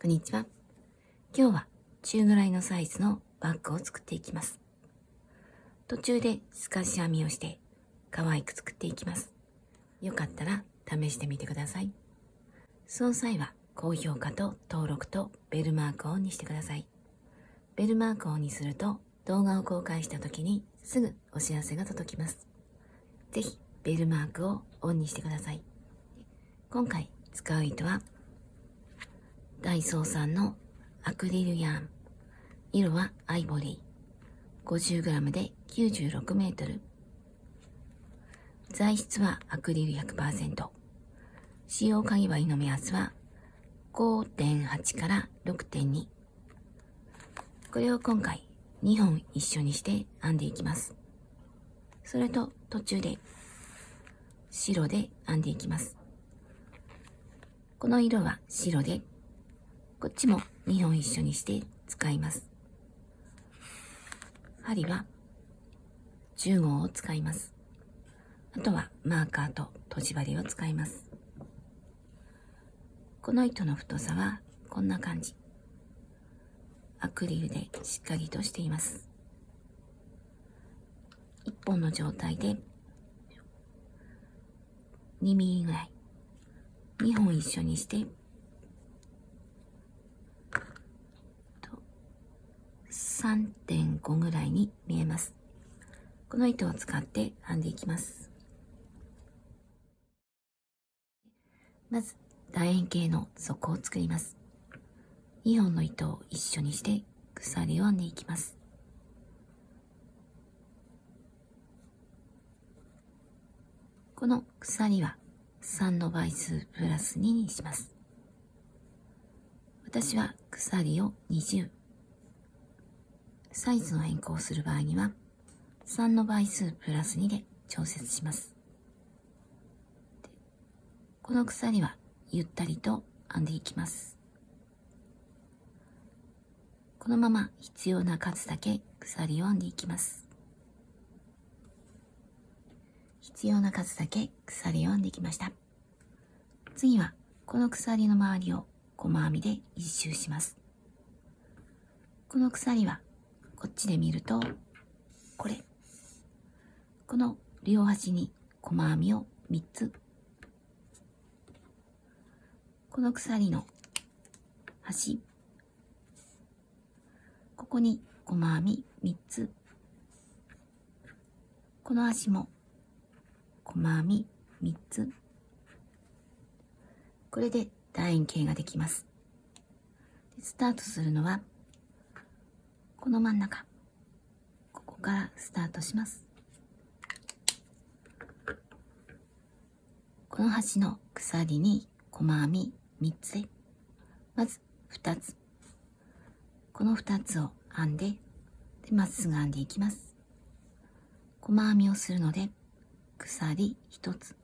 こんにちは。今日は中ぐらいのサイズのバッグを作っていきます。途中で透かし編みをして可愛く作っていきます。よかったら試してみてください。その際は高評価と登録とベルマークをオンにしてください。ベルマークをオンにすると動画を公開した時にすぐお知らせが届きます。ぜひベルマークをオンにしてください。今回使う糸はダイソーさんのアクリルヤーン。色はアイボリー。50g で96メートル。材質はアクリル 100%。使用かぎ針の目安は 5.8 から 6.2。これを今回2本一緒にして編んでいきます。それと途中で白で編んでいきます。この色は白で、こっちも2本一緒にして使います。針は10号を使います。あとはマーカーととじ針を使います。この糸の太さはこんな感じ。アクリルでしっかりとしています。1本の状態で2ミリぐらい。2本一緒にして3.5 ぐらいに見えます。この糸を使って編んでいきます。まず楕円形の底を作ります。2本の糸を一緒にして鎖を編んでいきます。この鎖は3の倍数プラス2にします。私は鎖を20。サイズの変更をする場合には3の倍数プラス2で調節します。この鎖はゆったりと編んでいきます。このまま必要な数だけ鎖を編んでいきます。必要な数だけ鎖を編んできました。次はこの鎖の周りを細編みで一周します。この鎖はこっちで見るとこの両端に細編みを3つ、この鎖の端、ここに細編み3つ、この端も細編み3つ。これで楕円形ができます。スタートするのはこの真ん中、ここからスタートします。この端の鎖に細編み3つで、まず2つ、この2つを編んで、まっすぐ編んでいきます。細編みをするので鎖1つ、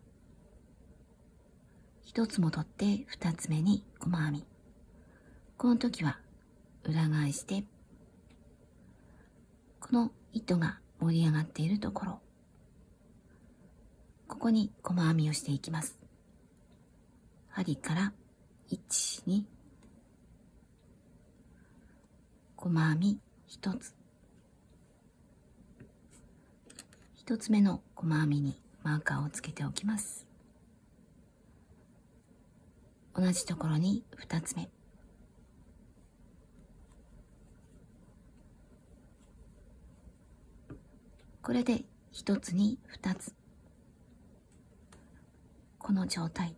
1つも取って2つ目に細編み。この時は裏返して、この糸が盛り上がっているところ、ここに細編みをしていきます。針から1、2、細編み1つ。1つ目の細編みにマーカーをつけておきます。同じところに2つ目。これで1つに2つ。この状態。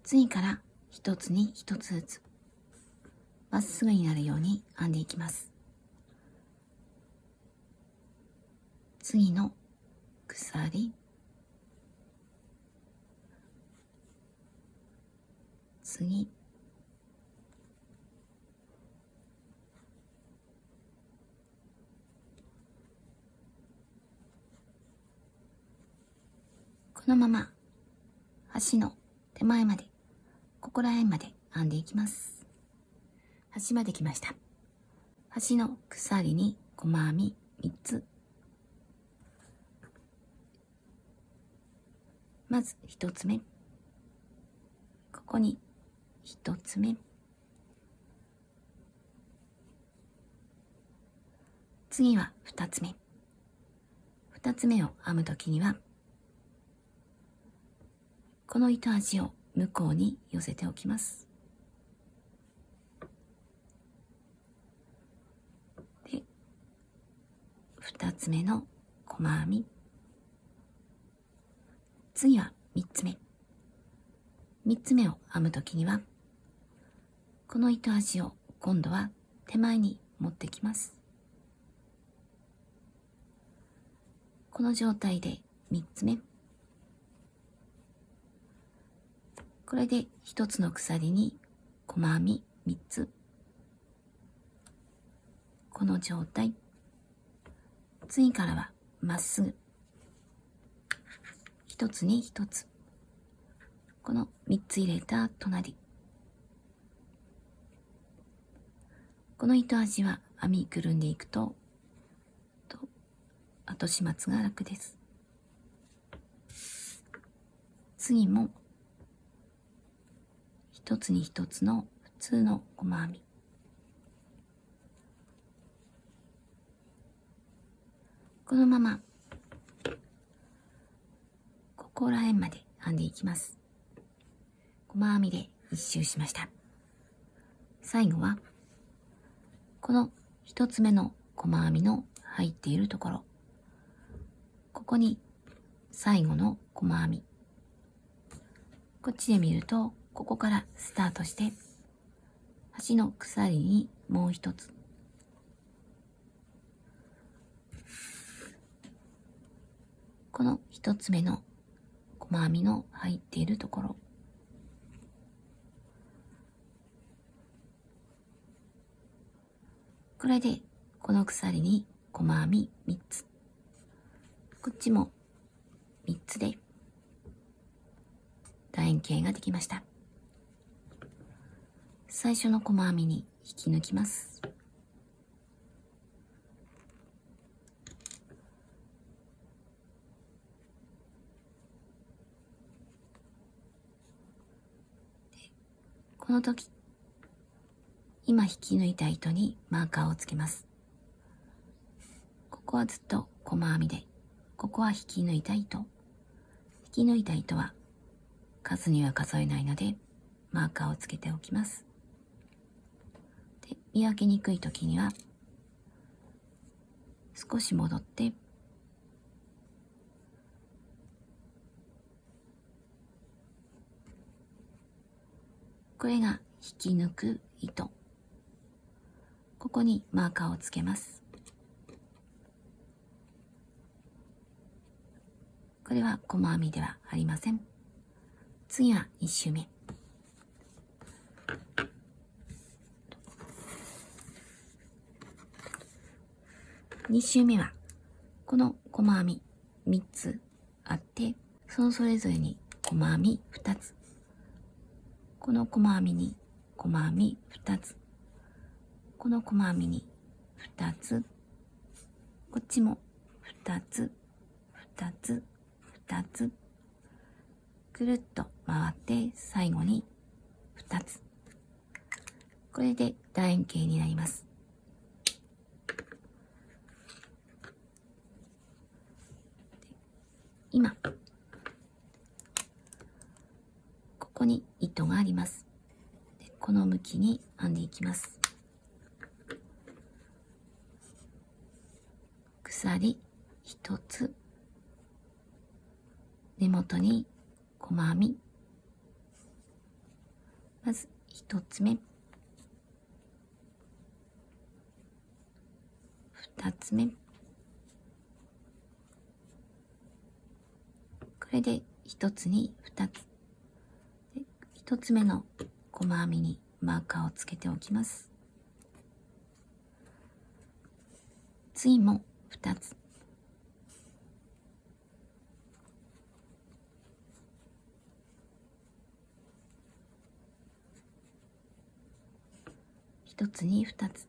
次から1つに1つずつ、まっすぐになるように編んでいきます。次の鎖、次、このまま端の手前まで、ここら辺まで編んでいきます。端まで来ました。端の鎖に細編み3つ。まず1つ目、ここに1つ目、次は2つ目。2つ目を編むときには、この糸端を向こうに寄せておきます。で、2つ目の細編み。次は3つ目。3つ目を編むときには、この糸端を今度は手前に持ってきます。この状態で3つ目。これで1つの鎖に細編み3つ。この状態。次からはまっすぐ。1つに1つ。この3つ入れた隣。この糸端は編みくるんでいくと後始末が楽です。次も一つに一つの普通の細編み。このままここら辺まで編んでいきます。細編みで一周しました。最後はこの一つ目の細編みの入っているところ、ここに最後の細編み。こっちで見るとここからスタートして端の鎖にもう一つ、この一つ目の細編みの入っているところ、これでこの鎖に細編み3つ、こっちも3つで楕円形ができました。最初の細編みに引き抜きます。この時、今引き抜いた糸にマーカーをつけます。ここはずっと細編みで、ここは引き抜いた糸。引き抜いた糸は数には数えないのでマーカーをつけておきます。で、見分けにくい時には少し戻ってこれが引き抜く糸。ここにマーカーをつけます。これは細編みではありません。次は2周目。2周目はこの細編み3つあって、そのそれぞれに細編み2つ。この細編みに細編み2つ。この細編みに2つ。こっちも2つ、2つ、2つ。くるっと回って最後に2つ。これで楕円形になります。今ここに糸があります。で、この向きに編んでいきます。鎖1つ、根元に細編み。まず1つ目、2つ目。これで1つに2つ。で、1つ目の細編みにマーカーをつけておきます。次も2つ。1つに2つ。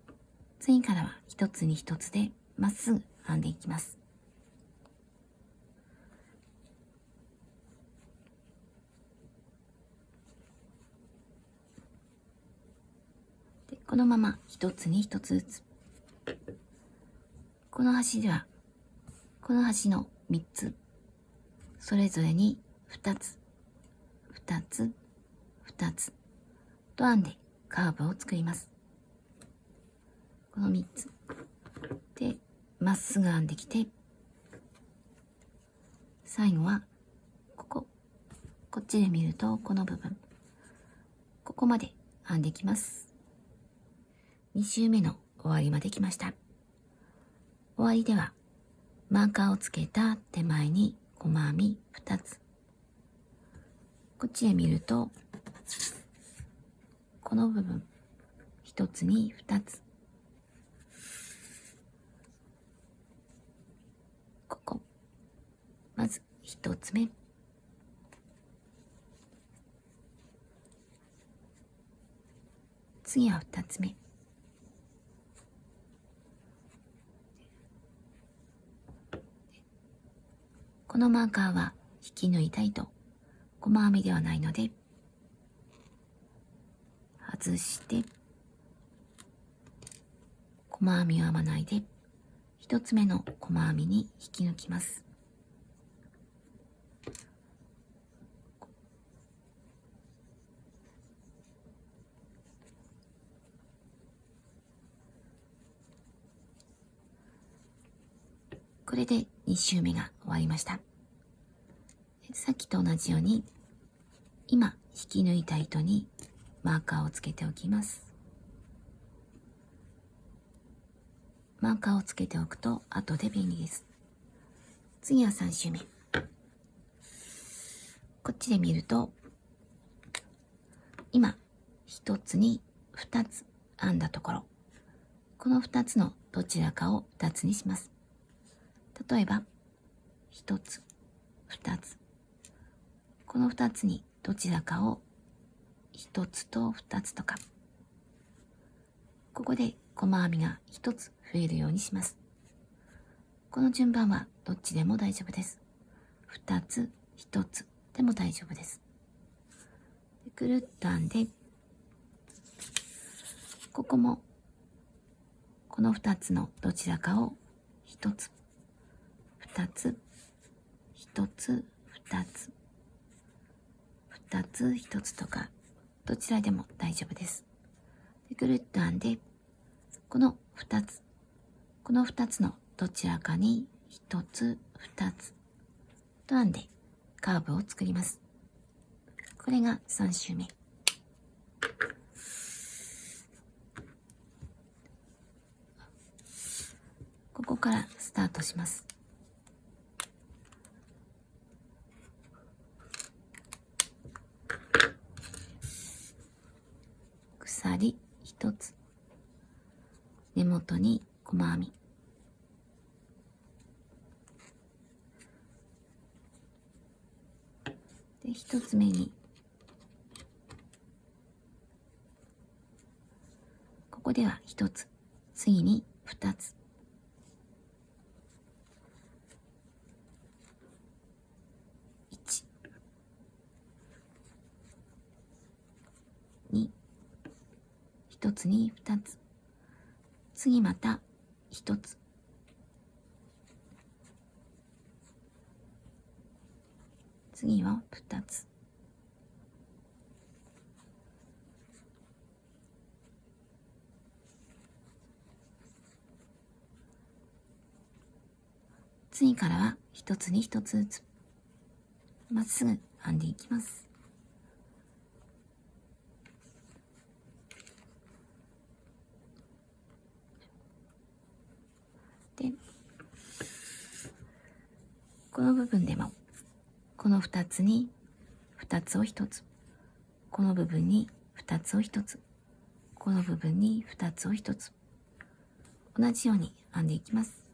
次からは1つに1つでまっすぐ編んでいきます。で、このまま1つに1つずつ。この端ではこの端の3つそれぞれに2つ2つ2つと編んでカーブを作ります。この3つでまっすぐ編んできて、最後はこっちで見るとこの部分、ここまで編んできます。2周目の終わりまで来ました。終わりではマーカーをつけた手前に細編み2つ、こっちで見るとこの部分1つに2つ、ここまず1つ目、次は2つ目、このマーカーは引き抜いた糸、細編みではないので外して細編みを編まないで1つ目の細編みに引き抜きます。これで2周目が終わりました。さっきと同じように今引き抜いた糸にマーカーをつけておきます。マーカーをつけておくと後で便利です。次は3周目。こっちで見ると今1つに2つ編んだところ、この2つのどちらかを2つにします。例えば1つ2つ、この2つにどちらかを1つと2つとか、ここで細編みが1つ増えるようにします。この順番はどっちでも大丈夫です。2つ1つでも大丈夫です。くるっと編んで、ここもこの2つのどちらかを1つ2つ1つ2つ2つ1つとかどちらでも大丈夫です。でぐるっと編んで、この2つのどちらかに1つ2つと編んでカーブを作ります。これが3周目。ここからスタートします。鎖1つ、根元に細編み、で1つ目にここでは1つ、次に2つ、1、2、1つに2つ、次また1つ、次は2つ、次からは1つに1つずつまっすぐ編んでいきます。で、この部分でもこの2つに2つを1つ、この部分に2つを1つ、この部分に2つを1つ、同じように編んでいきます。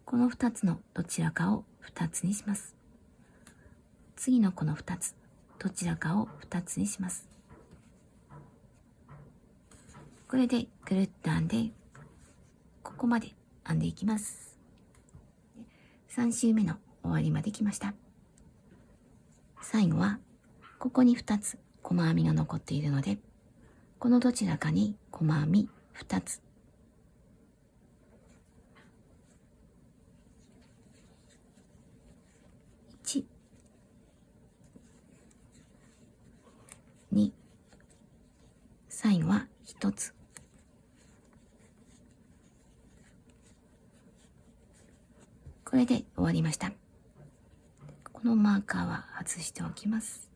この2つのどちらかを2つにします。次のこの2つ、どちらかを2つにします。これでぐるっと編んで、ここまで編んでいきます。3周目の終わりまで来ました。最後はここに2つ細編みが残っているので、このどちらかに細編み2つ2、最後は1つ。これで終わりました。このマーカーは外しておきます。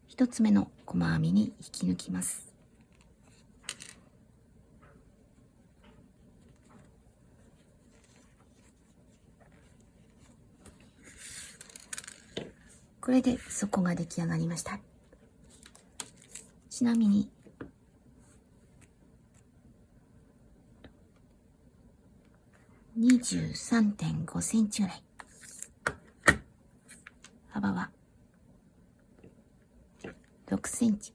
1つ目の細編みに引き抜きます。これで底が出来上がりました。ちなみに23.5 センチぐらい、幅は6センチ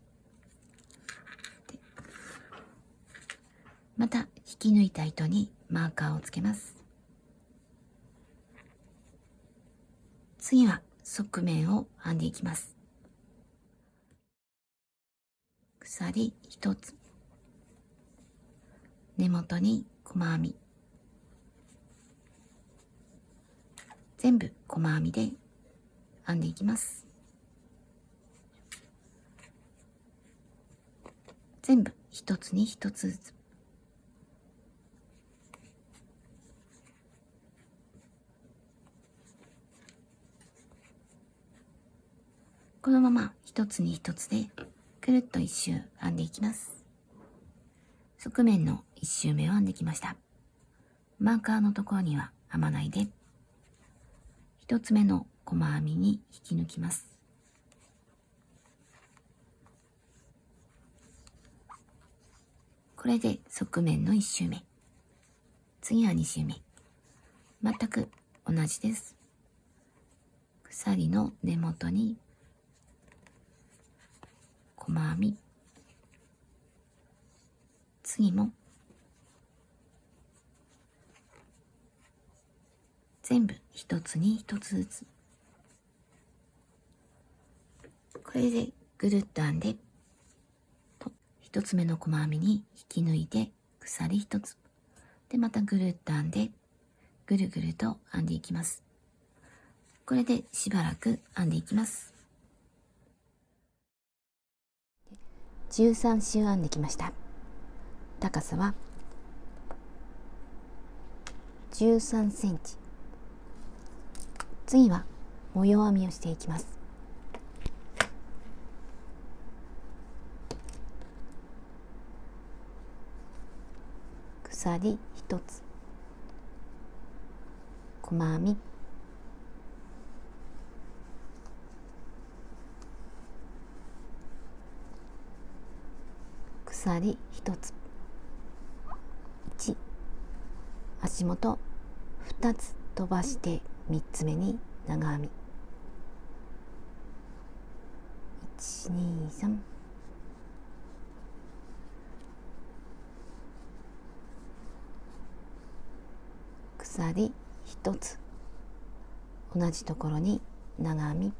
で、また引き抜いた糸にマーカーをつけます。次は側面を編んでいきます。鎖1つ、根元に細編み、全部細編みで編んでいきます。全部一つに一つずつ。このまま一つに一つでくるっと一周編んでいきます。側面の一周目を編んできました。マーカーのところには編まないで、一つ目の細編みに引き抜きます。これで側面の一周目。次は二周目。全く同じです。鎖の根元に細編み、次も全部一つに一つずつ。これでぐるっと編んで、一つ目の細編みに引き抜いて鎖一つで、またぐるっと編んでぐるぐると編んでいきます。これでしばらく編んでいきます。13周編んできました。高さは13センチ。次は模様編みをしていきます。鎖1つ、細編み、鎖1つ、1、足元2つ飛ばして3つ目に長編み、1、2、3、鎖1つ、同じところに長編み、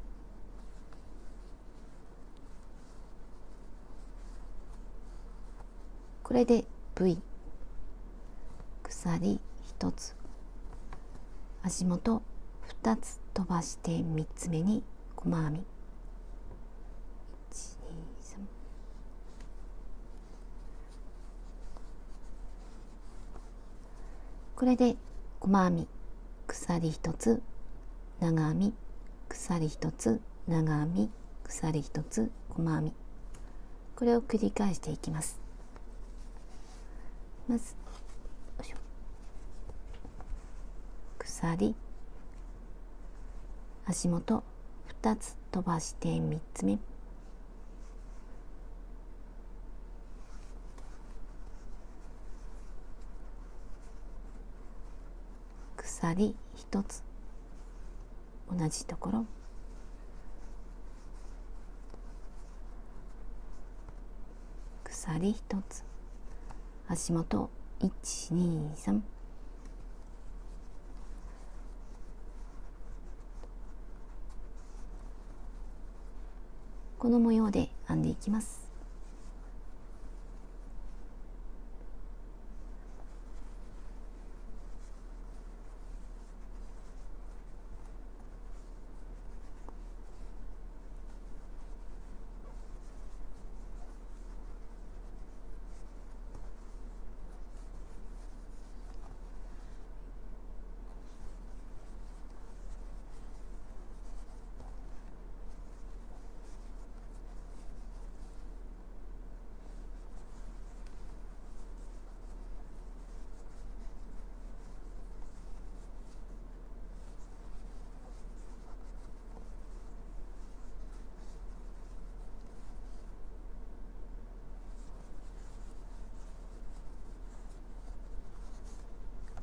これで V、 鎖1つ、足元2つ飛ばして3つ目に細編み、1、2、3、これで細編み、鎖1つ、長編み、鎖1つ、長編み、鎖1つ、細編み、これを繰り返していきます。まず鎖、足元2つ飛ばして3つ目、鎖1つ、同じところ、鎖1つ、足元1、2、3、この模様で編んでいきます。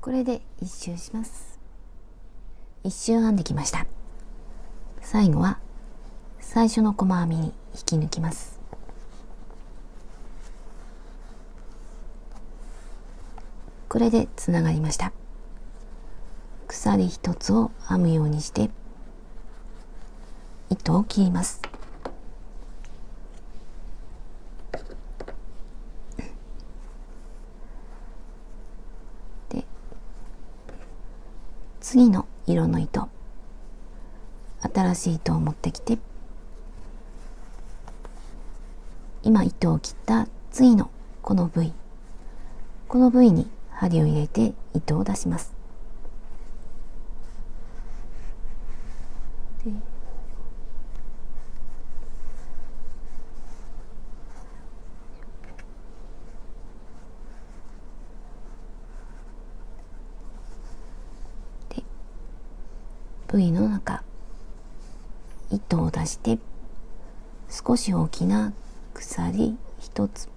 これで一周します。一周編んできました。最後は最初の細編みに引き抜きます。これでつながりました。鎖一つを編むようにして糸を切ります。で、次の色の糸、新しい糸を持ってきて、今糸を切った次のこの部位に針を入れて糸を出します。で、部位の中、糸を出して少し大きな鎖一つ、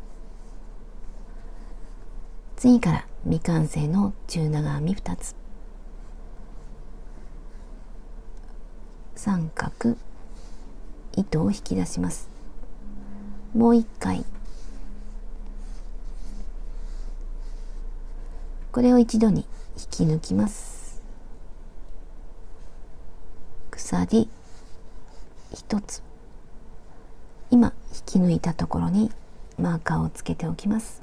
次から未完成の中長編み2つ、三角糸を引き出します。もう一回これを一度に引き抜きます。鎖一つ、今引き抜いたところにマーカーをつけておきます。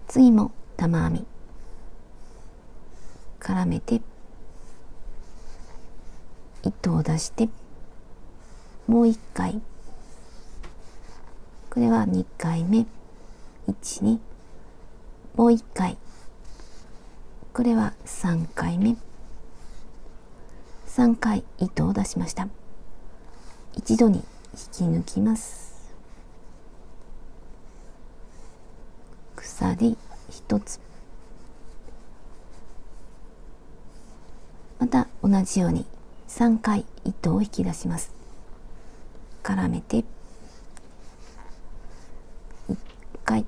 次も玉編み絡めて糸を出してもう一回、これは2回目、1、2、もう一回、これは3回目、3回糸を出しました。一度に引き抜きます。鎖一つ、また同じように3回糸を引き出します。絡めて1回、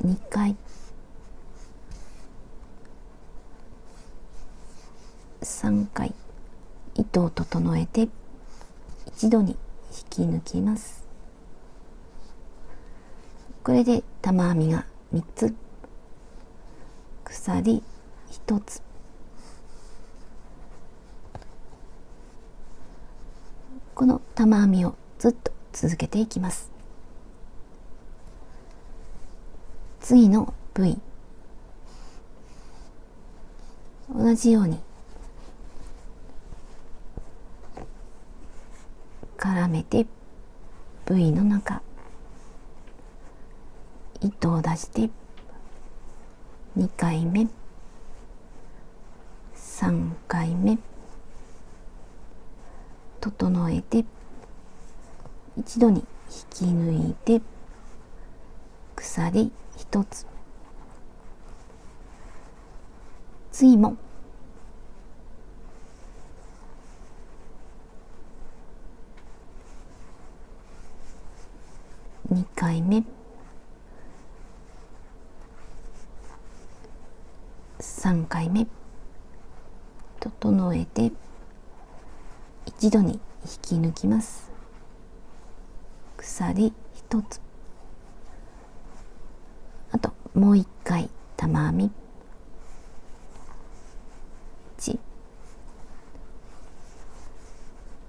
2回、3回、糸を整えて一度に引き抜きます。これで玉編みが3つ、鎖1つ、この玉編みをずっと続けていきます。次の部位、同じように絡めて部位の中、糸を出して2回目、3回目、整えて一度に引き抜いて鎖一つ、次も2回目、3回目、整えて一度に引き抜きます。鎖一つ、あともう一回玉編み、1、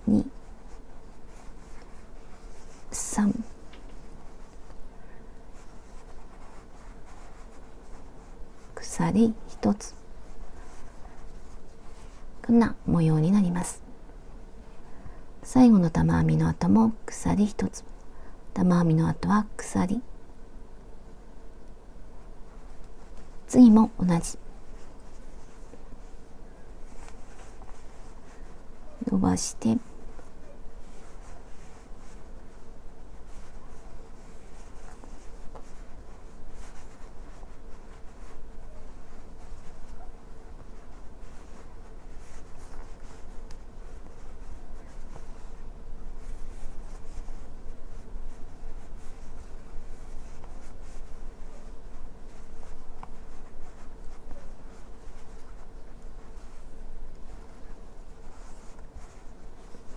2、3、鎖一つ、こんな模様になります。最後の玉編みの後も鎖一つ、玉編みの後は鎖、次も同じ、伸ばして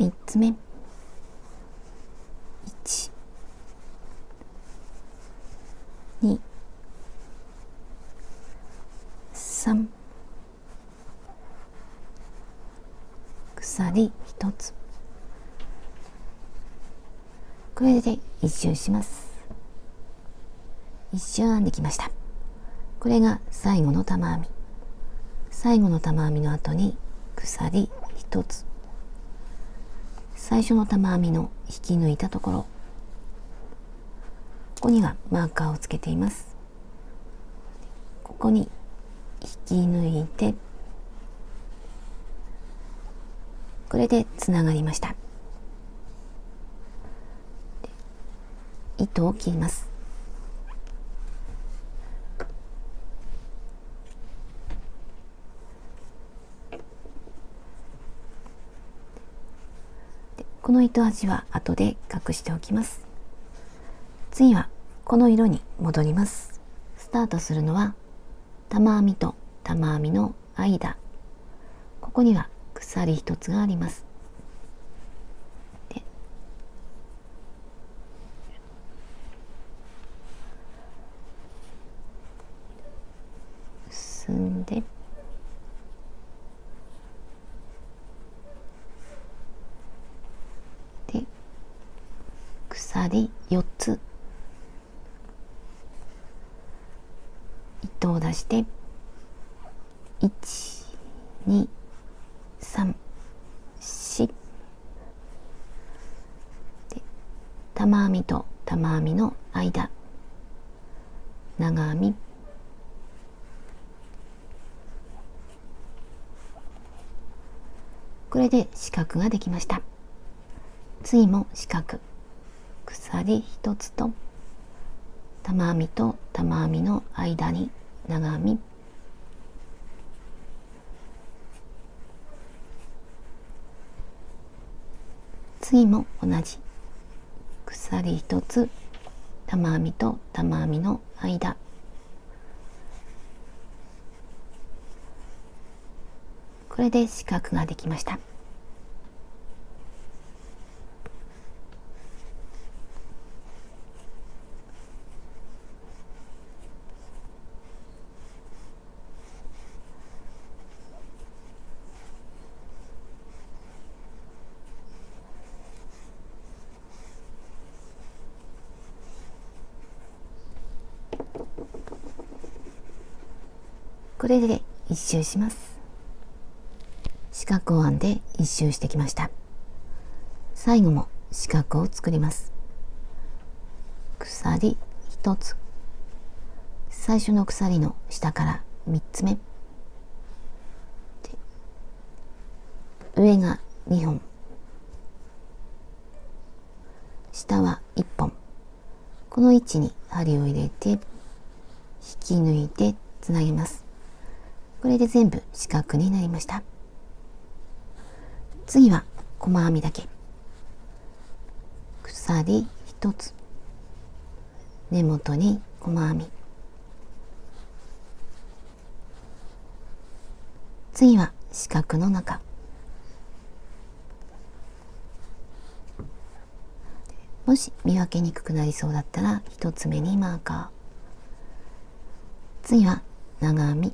3つ目、1、2、3、鎖1つ。これで1周します。1周編んできました。これが最後の玉編み。最後の玉編みの後に鎖1つ。最初の玉編みの引き抜いたところ、ここにはマーカーをつけています。ここに引き抜いて、これでつながりました。糸を切ります。この糸端は後で隠しておきます。次はこの色に戻ります。スタートするのは玉編みと玉編みの間、ここには鎖1つがあります。で、結んで、で、鎖4つ、糸を出して1、2、3、4で、玉編みと玉編みの間、長編み、これで四角ができました。次も四角、鎖1つと玉編みと玉編みの間に長編み、次も同じ鎖1つ、玉編みと玉編みの間、これで四角ができました。これで一周します。四角を編んで一周してきました。最後も四角を作ります。鎖1つ、最初の鎖の下から3つ目、上が2本、下は1本、この位置に針を入れて引き抜いてつなげます。これで全部四角になりました。次は細編みだけ、鎖1つ、根元に細編み、次は四角の中、もし見分けにくくなりそうだったら1つ目にマーカー、次は長編み、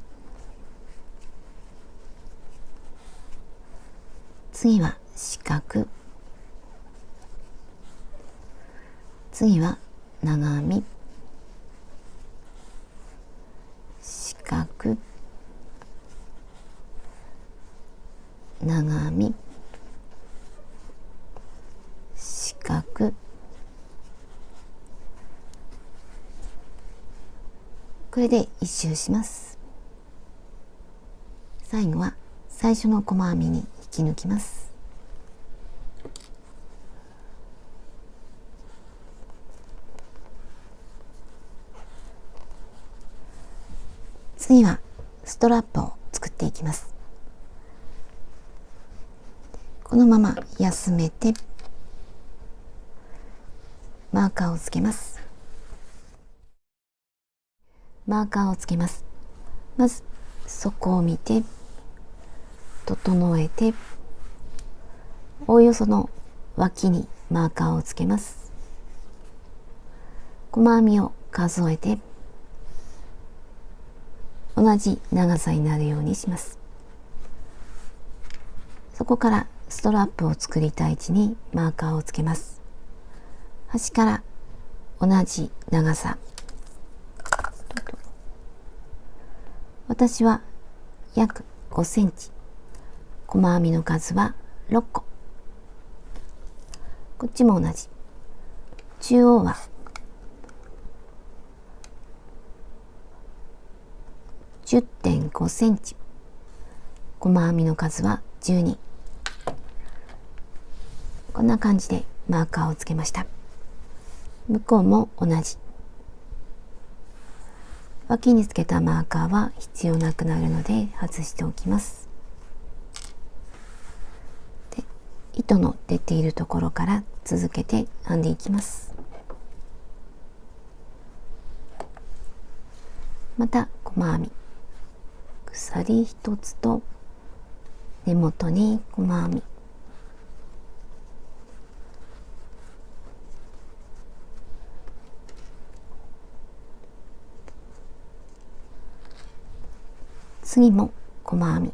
次は四角、次は長編み、四角、長編み、四角、これで一周します。最後は最初の細編みに引き抜きます。次はストラップを作っていきます。このまま休めてマーカーをつけます。マーカーをつけます。まず底を見て整えて、おおよその脇にマーカーをつけます。細編みを数えて同じ長さになるようにします。そこからストラップを作りたい位置にマーカーをつけます。端から同じ長さ、私は約5センチ、細編みの数は6個、こっちも同じ。中央は10.5 センチ、細編みの数は12。こんな感じでマーカーをつけました。向こうも同じ。脇につけたマーカーは必要なくなるので外しておきます。で、糸の出ているところから続けて編んでいきます。また細編み、鎖1つと根元に細編み、次も細編み、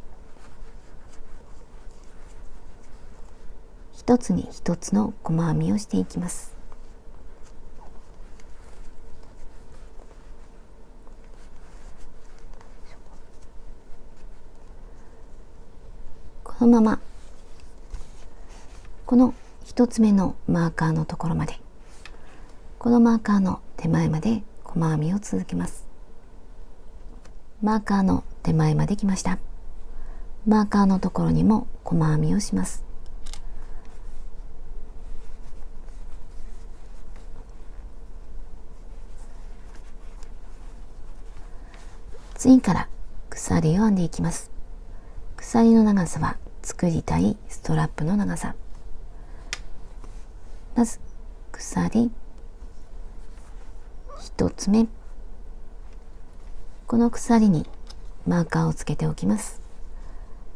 一つに一つの細編みをしていきます。このままこの一つ目のマーカーのところまで、このマーカーの手前まで細編みを続けます。マーカーの手前まで来ました。マーカーのところにも細編みをします。次から鎖を編んでいきます。鎖の長さは作りたいストラップの長さ。まず鎖1つ目、この鎖にマーカーをつけておきます。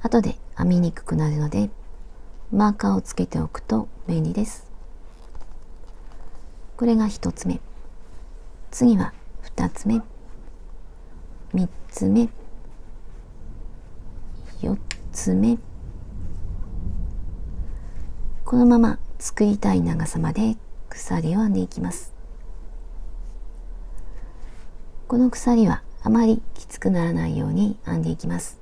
後で編みにくくなるのでマーカーをつけておくと便利です。これが1つ目。次は2つ目、3つ目、4つ目。このまま作りたい長さまで鎖を編んでいきます。この鎖はあまりきつくならないように編んでいきます。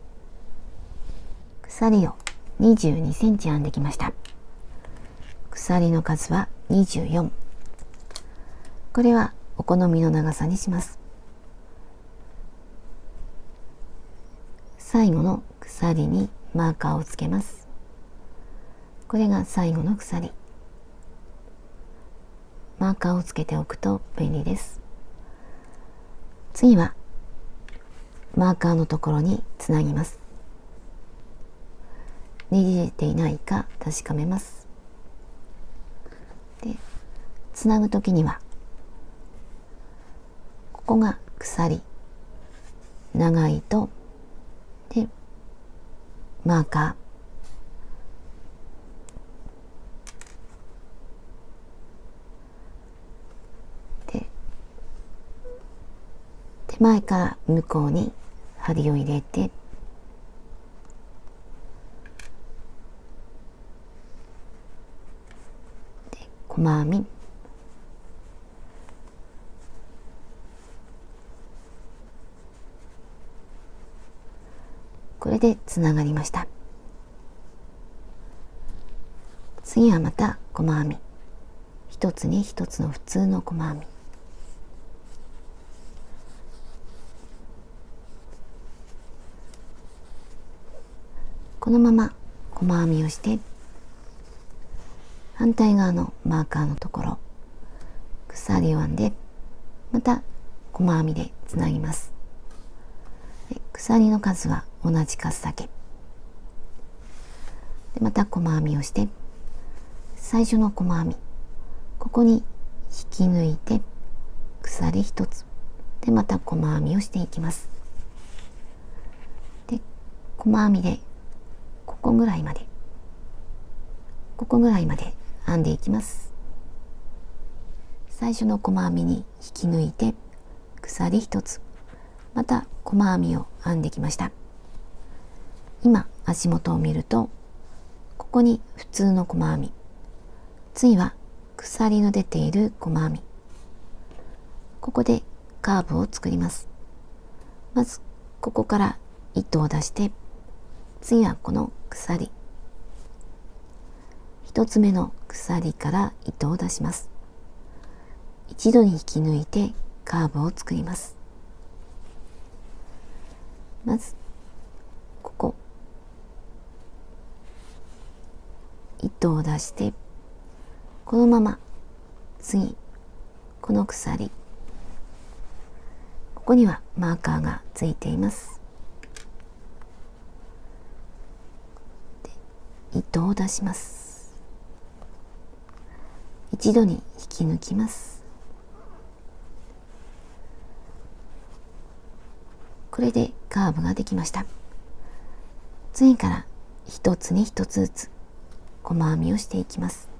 鎖を22センチ編んできました。鎖の数は24。これはお好みの長さにします。最後の鎖にマーカーをつけます。これが最後の鎖。マーカーをつけておくと便利です。次はマーカーのところにつなぎます。ねじれていないか確かめます。で、つなぐときにはここが鎖、長い糸でマーカーで、手前から向こうに針を入れて、で細編み、これでつながりました。次はまた細編み、一つに一つの普通の細編み、このまま細編みをして反対側のマーカーのところ鎖を編んで、また細編みでつなぎます。鎖の数は同じ数だけで、また細編みをして、最初の細編み、ここに引き抜いて鎖一つで、また細編みをしていきます。で、細編みでここぐらいまでここぐらいまで編んでいきます。最初の細編みに引き抜いて鎖1つ、また細編みを編んできました。今足元を見ると、ここに普通の細編み、次は鎖の出ている細編み、ここでカーブを作ります。まずここから糸を出して、次はこの鎖、1つ目の鎖から糸を出します。一度に引き抜いてカーブを作ります。まずここ糸を出して、このまま次この鎖、ここにはマーカーがついています。で、糸を出します。一度に引き抜きます。これでカーブができました。次から一つに一つずつ細編みをしていきます。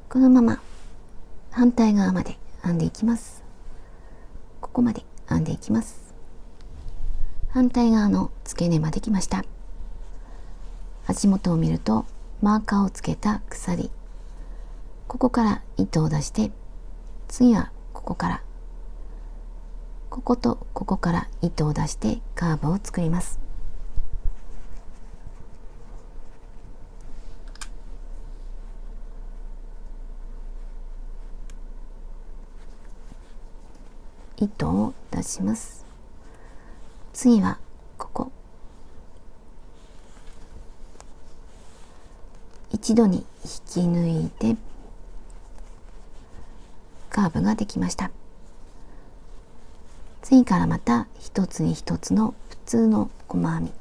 このまま反対側まで編んでいきます。ここまで編んでいきます。反対側の付け根まで来ました。足元を見るとマーカーをつけた鎖、ここから糸を出して、次はここからこことここから糸を出してカーブを作ります。糸を出します。次はここ、一度に引き抜いてカーブができました。次からまた一つに一つの普通の細編み、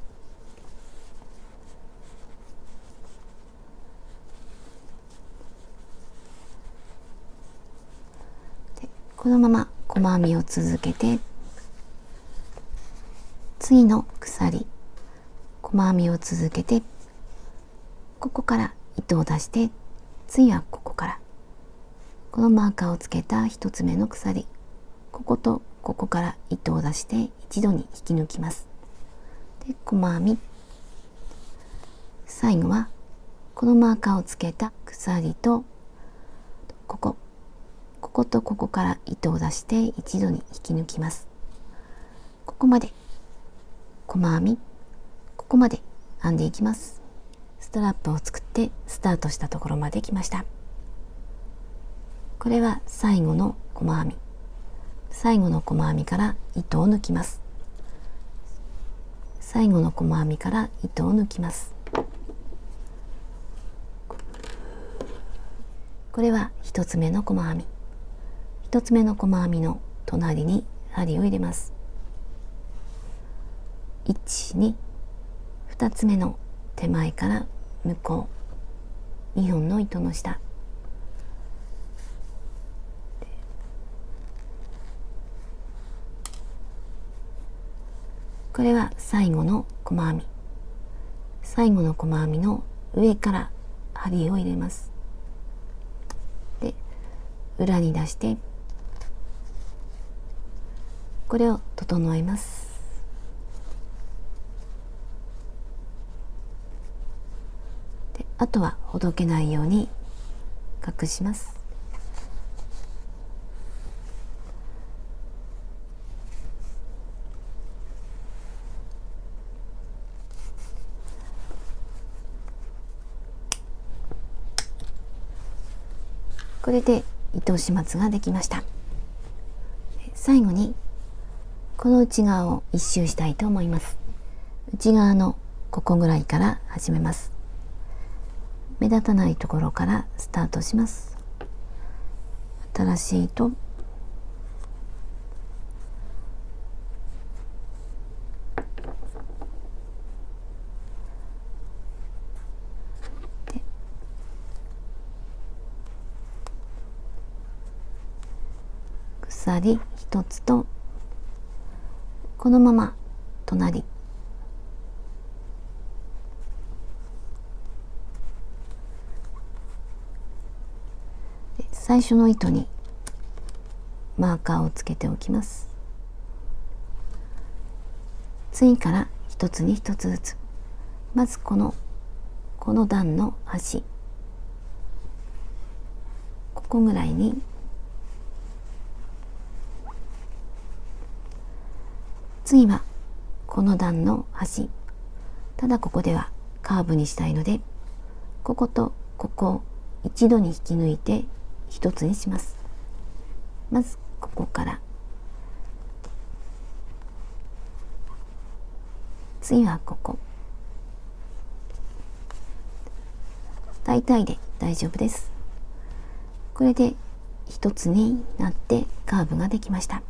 でこのまま細編みを続けて、次の鎖、細編みを続けて、ここから糸を出して、次はここからこのマーカーをつけた一つ目の鎖、こことここから糸を出して一度に引き抜きます。で、細編み、最後はこのマーカーをつけた鎖とこことここから糸を出して一度に引き抜きます。ここまで細編み、ここまで編んでいきます。ストラップを作ってスタートしたところまで来ました。これは最後の細編み、最後の細編みから糸を抜きます。最後の細編みから糸を抜きます。これは一つ目の細編み、一つ目の細編みの隣に針を入れます。1、2、2つ目の手前から向こう2本の糸の下、これは最後の細編み、最後の細編みの上から針を入れます。で、裏に出してこれを整えます。で、あとはほどけないように隠します。これで糸始末ができました。最後にこの内側を一周したいと思います。内側のここぐらいから始めます。目立たないところからスタートします。新しい糸、鎖1つと、このまま隣最初の糸にマーカーをつけておきます。次から一つに一つずつ、まずこの段の端、ここぐらいに次はこの段の端、ただここではカーブにしたいので、こことここを一度に引き抜いて一つにします。まずここから、次はここ、大体で大丈夫です。これで一つになってカーブができました。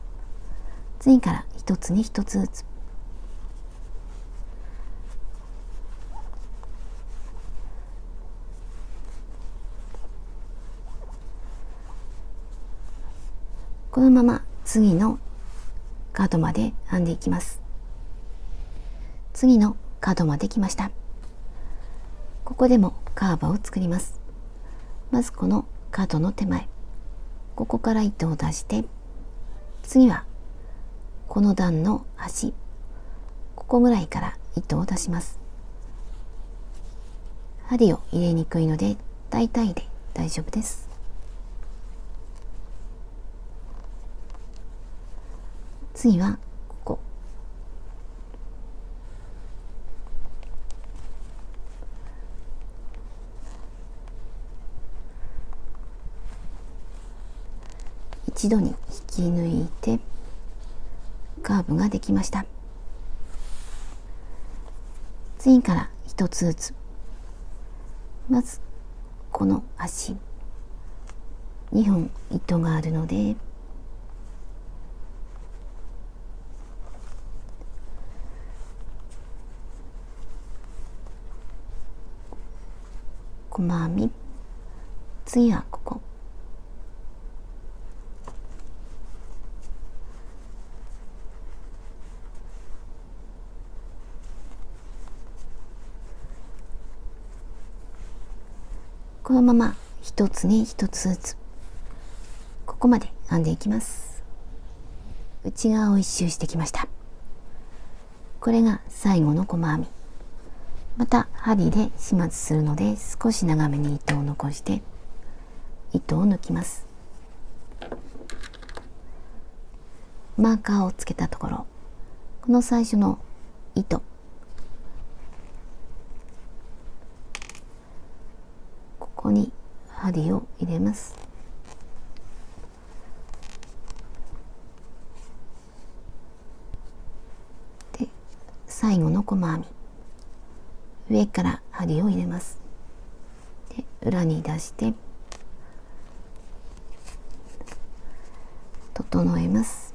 次から一つに一つずつ、このまま次の角まで編んでいきます。次の角まで来ました。ここでもカーブを作ります。まずこの角の手前、ここから糸を出して、次はこの段の端、ここぐらいから糸を出します。針を入れにくいので大体で大丈夫です。次はここ、一度に引き抜いてカーブができました。次から一つずつ、まずこの足2本糸があるので、細編み、次はここ、このまま一つに一つずつここまで編んでいきます。内側を一周してきました。これが最後の細編み。また針で始末するので、少し長めに糸を残して糸を抜きます。マーカーをつけたところ、この最初の糸、ここに針を入れます。で、最後の細編み、上から針を入れます。で、裏に出して整えます。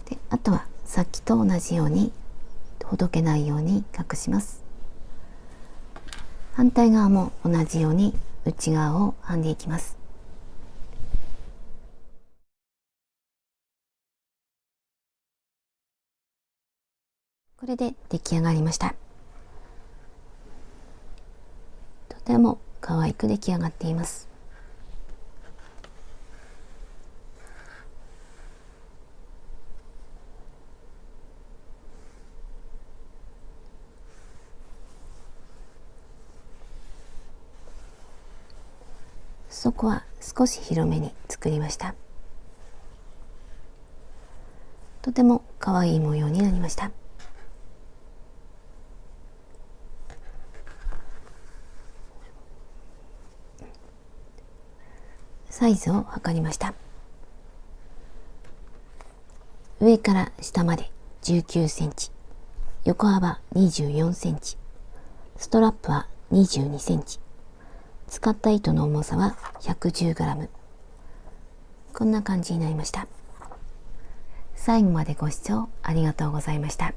で、あとはさっきと同じようにほどけないように隠します。反対側も同じように内側を編んでいきます。これで出来上がりました。とても可愛く出来上がっています。底は少し広めに作りました。とても可愛い模様になりました。サイズを測りました。上から下まで19センチ、横幅24センチ、ストラップは22センチ、使った糸の重さは 110g。 こんな感じになりました。最後までご視聴ありがとうございました。